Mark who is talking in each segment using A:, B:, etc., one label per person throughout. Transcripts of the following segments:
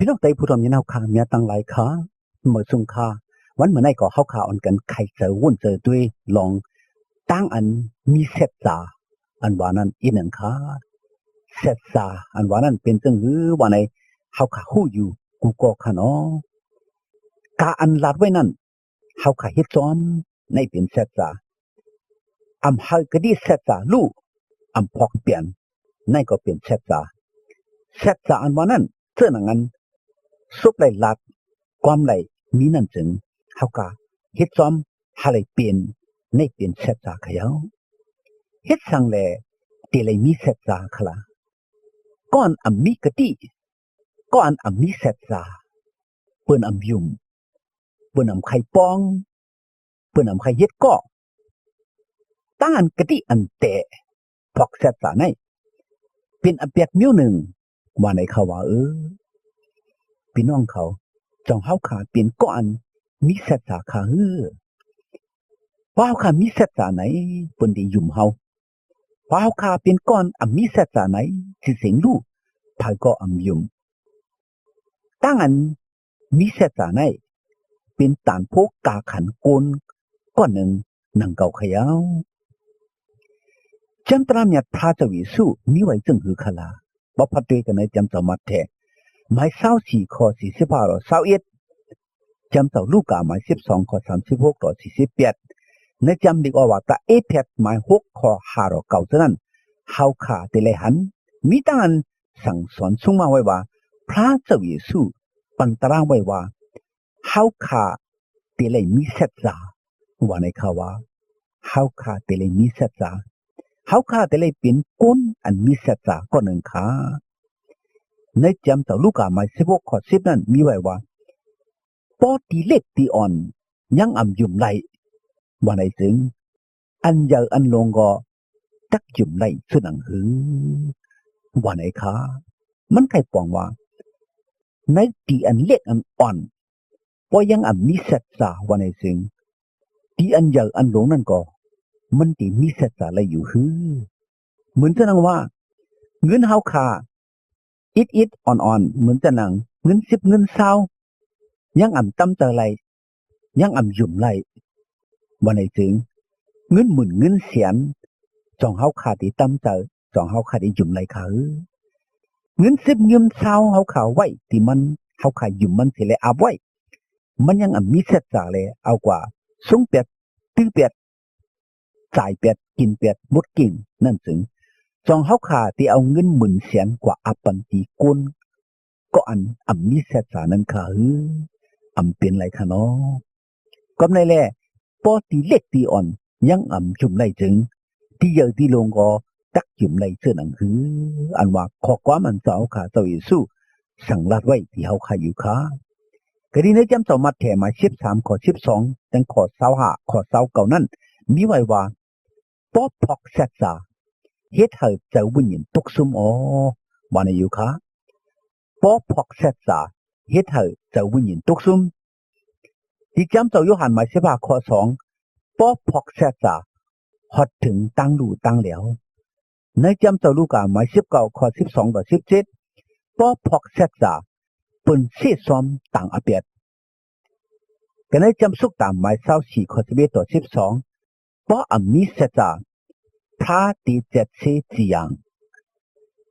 A: น้องไต้ผู้ทำยันเอาขาเมียตั้งหลายขาเมื่อสุงคาวันเมื่อไหร่ก็เข้าขาอ่อนกันใครเจอวุ่นเจอด้วยลองตั้งอันมีเสษาอันว่านั้นอีหนึ่งขาเสษาอันว่านั้นเป็นจังหือว่าในเข้าขาหู้อยู่กูก็ขาเนาะกาอันลัดไว้นั่นเข้าขาเฮ็ดซ้อมในเป็นเสษาอำหากดีเสษาลู่อำพอกเปลี่ยนในก็เป็นเสษาอันว่านั้นเท่านั้นสุบไหลลัดความไหลมีนั่นจึงเข้ากาเฮ็ดซ้อมหาไหลเปลี่ยนในเป็นเสษาขยาวเฮ็ดสังแลตีเลยมีเสษาขละก้อนอำมีกะติก้อนอำมีเสษาเปิ้นอำยุ่มเปิ้นอำไข่ปองเปิ้นอำไข่เฮ็ดก้อตั้งอันกะติอันแต่พอกเสษาในเป็นอเปียกมิ้วหนึ่งว่าในเขาว่าพี่น้องเขาจองเฮาขาเป็นก้อนมีเสษาขาว่าเฮาขามีเสษาไหนเปิ้นได้ยุ่มเฮาว่าเฮาขาเป็นก้อนอำมีเสษาไหนสิเสียงลูกพายก็อำยุ่มตั้งอันมีเสษาไหนเป็นตานพวกกาขันโกนก้อนหนึ่งนังเก่าขยาวจำตราเมียพระเจ้าเยซูมีไว้จึงหือขลาบ่พัดด้วยกันในจำเจ้ามัทธิหมาย24ข้อ45ต่อ21จำเจ้าลูกาหมาย12ข้อ36ต่อ48ในจำดีกว่าตาเอเพดหมาย6ข้อ5ต่อ9ฉะนั้นเฮาขาแต่เลยหันมีตั้งอันสั่งสอนส่งมาไว้ว่าพระเจ้าเยซูปันตารางไว้ว่าเฮาขาแต่เลยมีเสษาว่าในข่าวว่าเฮาขาแต่เลยมีเสษาเฮาขาแต่เลยเป็นก้นอันมีเสษาก็หนึ่งขาในจำเจ้าลูกาหมาย16ข้อ10นั้นมีไว้ว่าปอตีเล็กตีอ่อนยังอำยุ่มไหลว่าในถึงอันเยอะอันลงก็ตักยุ่มไหลสุดหนังหือว่าในขามันใครปองว่าในตีอันเล็กอันอ่อนพอยังมีเสษาว่าในถึงตีอันเยอะอันลงนั่นก็มันตีมีเสษาอะไรอยู่หือเหมือนจะนังว่าเงินเฮาขาอิดอ่อนเหมือนจะนังเงิน10เงิน20ยังตั้มเจอไรยังยุ่มไรว่าในถึงเงินหมื่นเงินแสนจองเฮาขาที่ตั้มเจอจองเฮาขาที่ยุ่มไรขาเงิน10เงิน20เฮาขาไว้ที่มันเฮาขายุ่มมันสิเลยอาบไว้มันยังมีเสษาเลยเอากว่าสงเป็ดตื้อเป็ดจ่ายเป็ดกินเป็ดหมดกิ่งนั่นถึงจองเฮาขาที่เอาเงินหมื่นแสนกว่าอับปันตีกุนก็มีเสษานั้นขาเป็นไรคะเนาะก็ในแลปอตีเล็กตีอ่อนยังจุ่มไรถึงที่เยอะที่ลงก็ตักจุ่มไรเสื้อหนังหืออันว่าขอความมันเจ้าขาเจ้าเยซูสั่งลาดไว้ที่เฮาขาอยู่ขาก็ดีในจำเจ้ามัทธิวมา13ข้อ12จังข้อ25ข้อ29นั้นมีไว้ว่าปอพอกเสษาเฮ็ดให้เจ้าวิญญาณตกซุ่มว่าในอยู่ขาปอพอกเสษาเฮ็ดให้เจ้าวิญญาณตกซุ่มที่จำเจ้าโยฮันหมาย15ข้อ2ปอพอกเสษาฮอดถึงตั้งลู่ตั้งแล้วในจำเจ้าลูกาหมาย19ข้อ12ต่อ17ปอพอกเสษาเปิ้นเสียซ้อมต่างอาเปียดก็ในจำสุกตามหมาย24ข้อ11ต่อ12ปอมีเสษาพระตีเจ็ดเสจียัง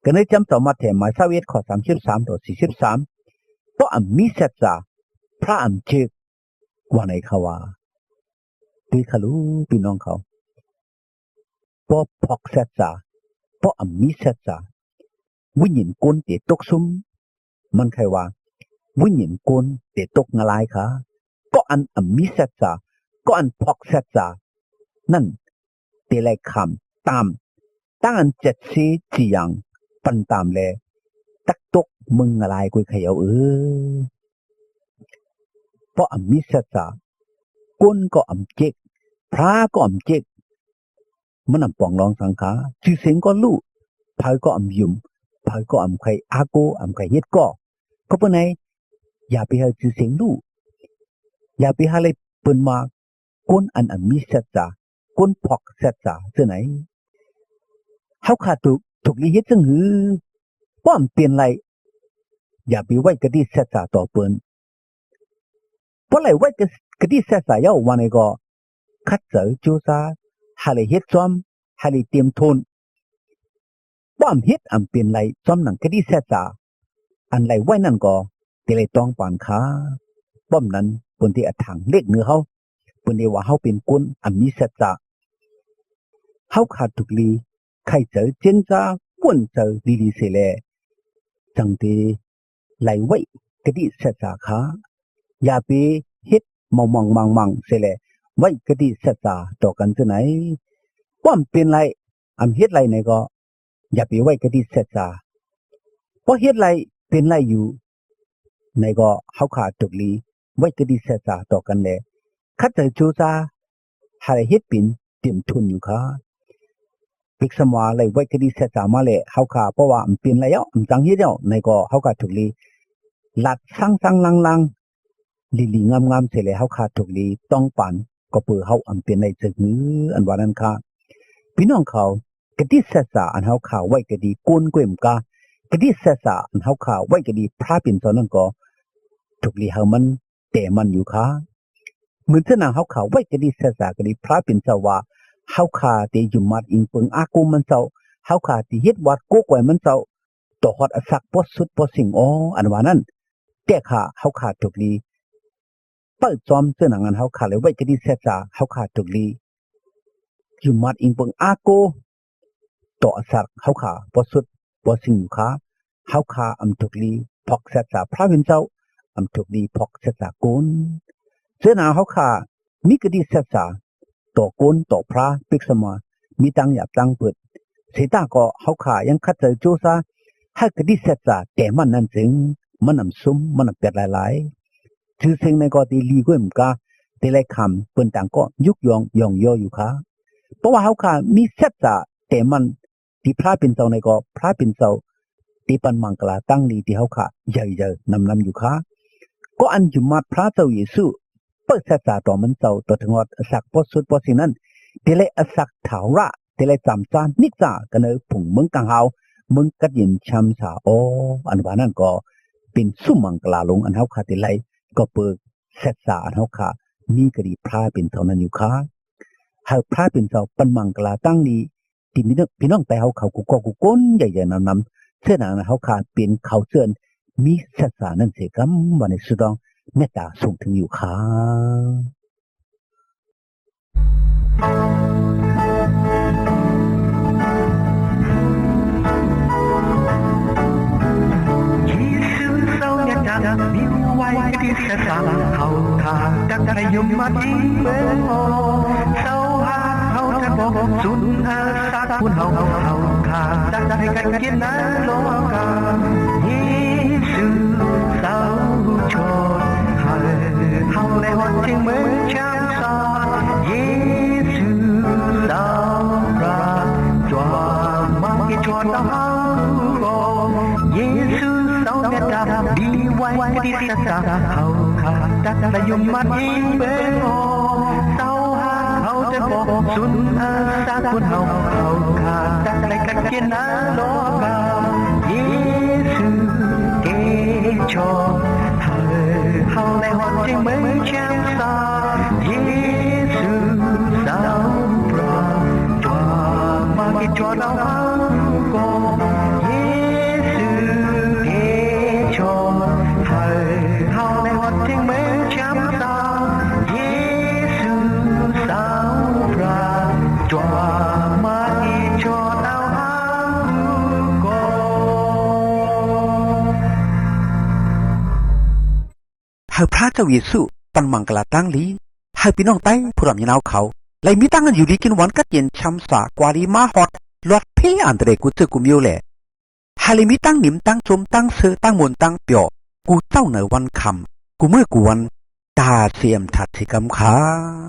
A: ก็ในจำเจ้ามัทธิวหมาย21ข้อ33ต่อ43ปอมีเสษาพระเจกว่าในเขาว่าตีขลูพี่น้องเขาปอพอกเสษาปอมีเสษาวิญญาณกุนเตตกซุมมันใครว่าวิญญาณกุนเตตกงลายค่ะก็มีเสษาก็พอกเสษานั่นเตไลคำตามตั้งเจ็ดสีจียังปันตามเลยตักตกมึงอะไรกุยขยาวเพราะมีเสษากุนก็เจ็กพระก็เจ็กมันปองรองสังขาชื่อเสียงก็ลู่พายก็ยุ่มพายก็ใครอาโกใครเฮ็ดก็เป็นไงอย่าไปให้ชื่อเสียงลู่อย่าไปหาเลยเปิ้นมากุนมีเสษากุนพอกเสษาเสื้อไหนเฮาขาดถูกลิเฮ็ดจังหือป้อมเปลี่ยนไร อย่าไปไว้กระดิเสษาต่อเปิ้นเพราะอะไรไว้กระดิเสษาเย้าวันนี้ก็คัดเจอจูซาหาเลยเฮ็ดซ้อมหาเลยเตรียมทุนป้อมเฮ็ดอันเป็นไรซ้อมหนังกระดิเสษาอันไรไว้นั่นก็เตเลยต้องปานขาป้อมนั้นเปิ้นที่อัดถังเล็กเนื้อเฮาเปิ้นที่ว่าเฮาเป็นคนอันมีเสษาเฮาขาดทุกลีใครเจอเจนจาป่วนเจอดีๆเสแลจังตีไหลไว้กระดิเสษาขาอย่าไปเฮ็ดมังเสแลไว้กระดิเสษาต่อกันซะไหนป้อมเป็นไรอันเฮ็ดไรไหนก็อย่าไปไว้กระดิเสษาเพราะเฮ็ดไรเป็นไรอยู่ในก็เฮาขาดทุกลีไว้กระดิเสษาต่อกันแลคัดเจอจูซาหาเฮ็ดเป็นเตรียมทุนอยู่ค่ะปิกสมวาเลยไว้กระดิเสษามาเลยเฮาขาเพราะว่ามันเป็นไรอ่ะมันจังเฮ็ดอ่ะในก็เฮาขาดทุกลีลัดสังลังลีงามๆเสเลยเฮาขาดทุกลีต้องปันก็เปือเฮาอันเป็นไรจึกมืออันว่านั้นค่ะพี่น้องเขากระดิเสษาอันเฮาขาไว้กระดิก้นเกวมกากระดิเสษาอันเฮาขาไว้กระดิพระเป็นตอนนั้นก็ทุกลีเฮามันแต่มันอยู่ค่ะเหมือนเท่านั้นเฮาขาไว้กระดิเสษากระดิพระเป็นเจ้าว่าเฮาขาที่อยู่มัดอิงเปิงอากูมันเจ้าเฮาขาที่เฮ็ดวัดโกกไว้มันเจ้าต่อฮอดอสักปอสุดปอสิ่งอันว่านั้นแต่ค่ะเฮาขาทุกลีเปิดจอมเจ้าหนังอันเฮาขาเลยไว้กระดิเสษาเฮาขาทุกลีอยู่มัดอิงเปิงอากูต่ออสักเฮาขาปอสุดปอสิ่งอยู่ค่ะเฮาขาอำทุกลีพอกเสษาพระเป็นเจ้าอำทุกลีพอกเสษากุนเจ้าหนังเฮาขามีกระดิเสษาต่อกุนต่อพระปิกสมามีตังหยาบตังเปิดเสตาก็เฮาขายังคัดเจอจูซาให้กระดิเสษาแต่มันนั้นจึงมันนำซุ่มมันเป็ดหลายๆชื่อเสียงในก็ตีลีก้มกาแต่ละคำเปิ้นต่างก็ยุกยองย่อยู่ค่ะเพราะว่าเฮาขามีเสษาแต่มันที่พระเป็นเจ้าในก็พระเป็นเจ้าที่ปันมังกลาตั้งลีที่เฮาขาใหญ่ๆนำอยู่ค่ะก็อันจุมาพระเจ้าเยซูเปิดเสษาต่อมันเจ้าต่อถึงอดสักพอสุดพอสิ่งนั้นแต่ละสักถาวระแต่ละจำจานนิจากันเลยผงเมืองกังเฮาเมืองกัดยินช้ำสาอันว่านั้นก็เป็นสุมังกลาลงอันเฮาขาแต่ไรก็เปิดเสษาอันเฮาขามีกรีพระเป็นเท่านั้นอยู่ค่ะเฮาพระเป็นเจ้าปันมังกลาตั้งลีที่พี่น้องแต่เฮาเขากูก็กูก้นใหญ่ๆนำเสื้อหนังเฮาขาเป็นเขาเสื้อมีเสษานั้นเสกำวันในสุดองเมตตาส่งถึงอยู่ค่ะมีไว้ที่เสษาเฮาขาดักได้ยุ่มมาที่เมืองโอเศร้าหาเฮาจะบอกสุนอาสาคุณเฮาขาดักได้กันกินน้ำโลกาเยซูเศร้าชดเฮาในวันที่เมืองช้ำสาเยซูเศร้ารักจวบมากิจวัตรเฮาเยซูเศร้าเมตตาดีไว้ที่เสษาเฮาขาดักได้ยุ่มมาที่เมืองโอเศร้าหาเฮาจะบอกสุนอาสาคุณเฮาขาดักได้กันกินน้ำโลกาเยซูเกชอเฮาในวันที่เมืองช้ำสาเยซูเศร้ารักจวบมากิจวัตรเฮาให้พระเจ้าเยซูปันมังกลาตั้งลีให้พี่น้องไต้ผู้รำยินเอาเขาไล่มีตั้งกันอยู่ดีกินวันกัดเย็นช้ำสากวารีมาฮอดลอดเพอันเดรกูเจอกุมโยแหละให้เลยมีตั้งหนิมตั้งชมตั้งเสือตั้งมนตั้งเปียวกูเจ้าเหนือวันคำกูเมื่อกูวันตาเสียมถัดสิกำขา